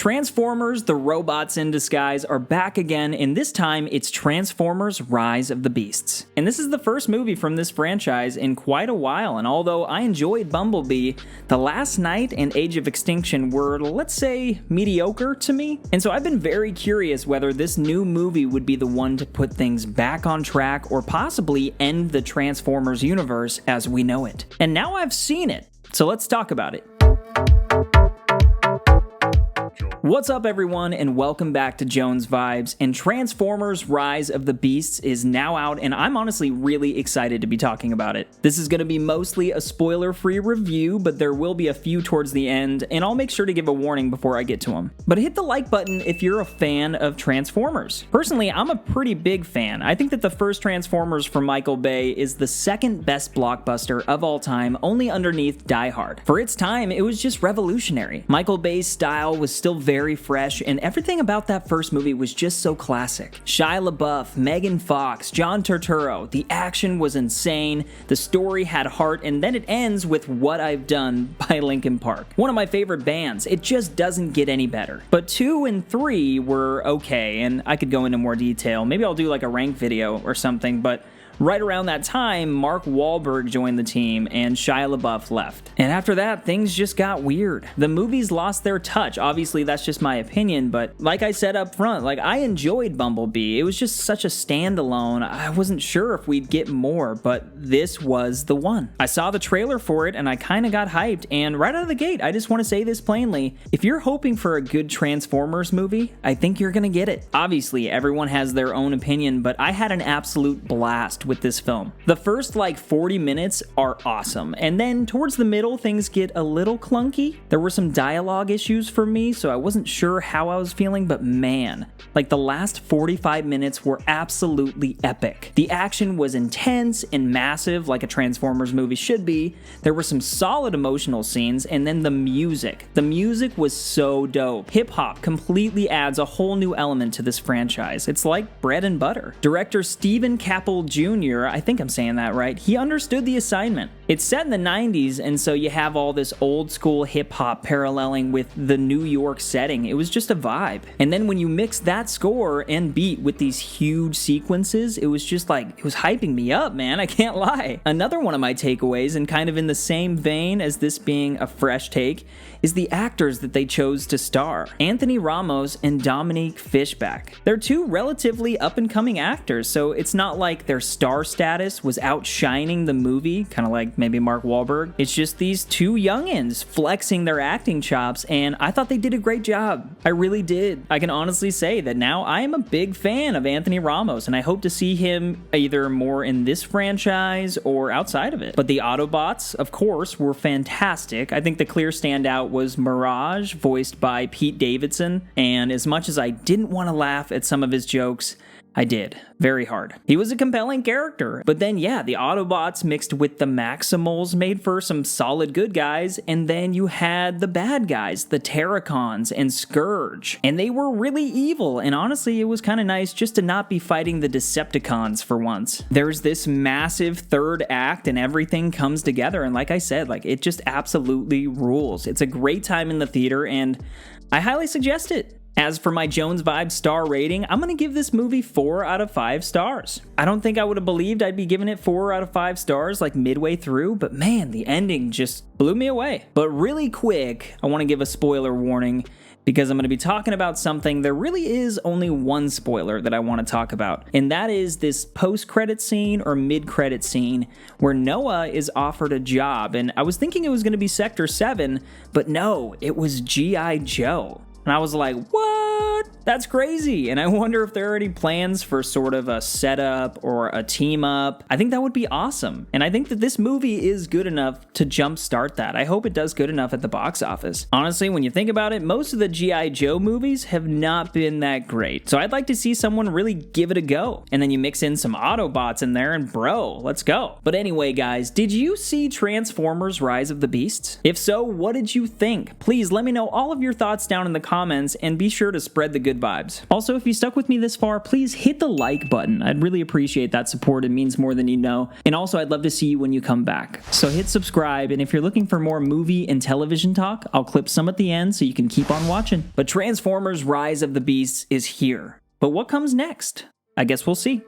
Transformers, the robots in disguise, are back again, and this time it's Transformers Rise of the Beasts. And this is the first movie from this franchise in quite a while, and although I enjoyed Bumblebee, The Last Knight and Age of Extinction were, let's say, mediocre to me. And so I've been very curious whether this new movie would be the one to put things back on track or possibly end the Transformers universe as we know it. And now I've seen it, so let's talk about it. What's up everyone, and welcome back to Jones Vibes, and Transformers Rise of the Beasts is now out, and I'm honestly really excited to be talking about it. This is going to be mostly a spoiler-free review, but there will be a few towards the end, and I'll make sure to give a warning before I get to them. But hit the like button if you're a fan of Transformers. Personally, I'm a pretty big fan. I think that the first Transformers from Michael Bay is the second best blockbuster of all time, only underneath Die Hard. For its time, it was just revolutionary. Michael Bay's style was still very fresh, and everything about that first movie was just so classic. Shia LaBeouf, Megan Fox, John Turturro, the action was insane, the story had heart, and then it ends with What I've Done by Linkin Park. One of my favorite bands. It just doesn't get any better. But 2 and 3 were okay, and I could go into more detail. Maybe I'll do like a rank video or something, but right around that time, Mark Wahlberg joined the team and Shia LaBeouf left. And after that, things just got weird. The movies lost their touch. Obviously, that's just my opinion, but like I said up front, I enjoyed Bumblebee. It was just such a standalone. I wasn't sure if we'd get more, but this was the one. I saw the trailer for it and I kind of got hyped, and right out of the gate, I just want to say this plainly. If you're hoping for a good Transformers movie, I think you're gonna get it. Obviously, everyone has their own opinion, but I had an absolute blast with this film. The first 40 minutes are awesome, and then towards the middle things get a little clunky. There were some dialogue issues for me, so I wasn't sure how I was feeling, but man, the last 45 minutes were absolutely epic. The action was intense and massive like a Transformers movie should be. There were some solid emotional scenes, and then the music. The music was so dope. Hip-hop completely adds a whole new element to this franchise. It's like bread and butter. Director Stephen Caple Jr., I think I'm saying that right, he understood the assignment. It's set in the 90s, and so you have all this old school hip-hop paralleling with the New York setting. It was just a vibe. And then when you mix that score and beat with these huge sequences, it was just it was hyping me up, man, I can't lie. Another one of my takeaways, and kind of in the same vein as this being a fresh take, is the actors that they chose to star. Anthony Ramos and Dominique Fishback. They're two relatively up-and-coming actors, so it's not like their star status was outshining the movie, kind of like maybe Mark Wahlberg. It's just these two youngins flexing their acting chops, and I thought they did a great job. I really did. I can honestly say that now I am a big fan of Anthony Ramos, and I hope to see him either more in this franchise or outside of it. But the Autobots, of course, were fantastic. I think the clear standout was Mirage, voiced by Pete Davidson, and as much as I didn't want to laugh at some of his jokes, I did. Very hard. He was a compelling character. But then, yeah, the Autobots mixed with the MAXIMALS made for some solid good guys, and then you had the bad guys, the Terracons and Scourge. And they were really evil, and honestly, it was kind of nice just to not be fighting the Decepticons for once. There's this massive third act, and everything comes together, and like I said, it just absolutely rules. It's a great time in the theater, and I highly suggest it. As for my Jones Vibe star rating, I'm going to give this movie 4 out of 5 stars. I don't think I would have believed I'd be giving it 4 out of 5 stars midway through, but man, the ending just blew me away. But really quick, I want to give a spoiler warning because I'm going to be talking about something. There really is only one spoiler that I want to talk about, and that is this post-credit scene or mid-credit scene where Noah is offered a job, and I was thinking it was going to be Sector 7, but no, it was G.I. Joe. And I was like, what? That's crazy. And I wonder if there are any plans for sort of a setup or a team up. I think that would be awesome. And I think that this movie is good enough to jumpstart that. I hope it does good enough at the box office. Honestly, when you think about it, most of the G.I. Joe movies have not been that great. So I'd like to see someone really give it a go. And then you mix in some Autobots in there and bro, let's go. But anyway, guys, did you see Transformers Rise of the Beasts? If so, what did you think? Please let me know all of your thoughts down in the comments and be sure to spread the the good vibes. Also, if you stuck with me this far, please hit the like button. I'd really appreciate that support. It means more than you know. And also, I'd love to see you when you come back. So hit subscribe, and if you're looking for more movie and television talk, I'll clip some at the end so you can keep on watching. But Transformers Rise of the Beasts is here. But what comes next? I guess we'll see.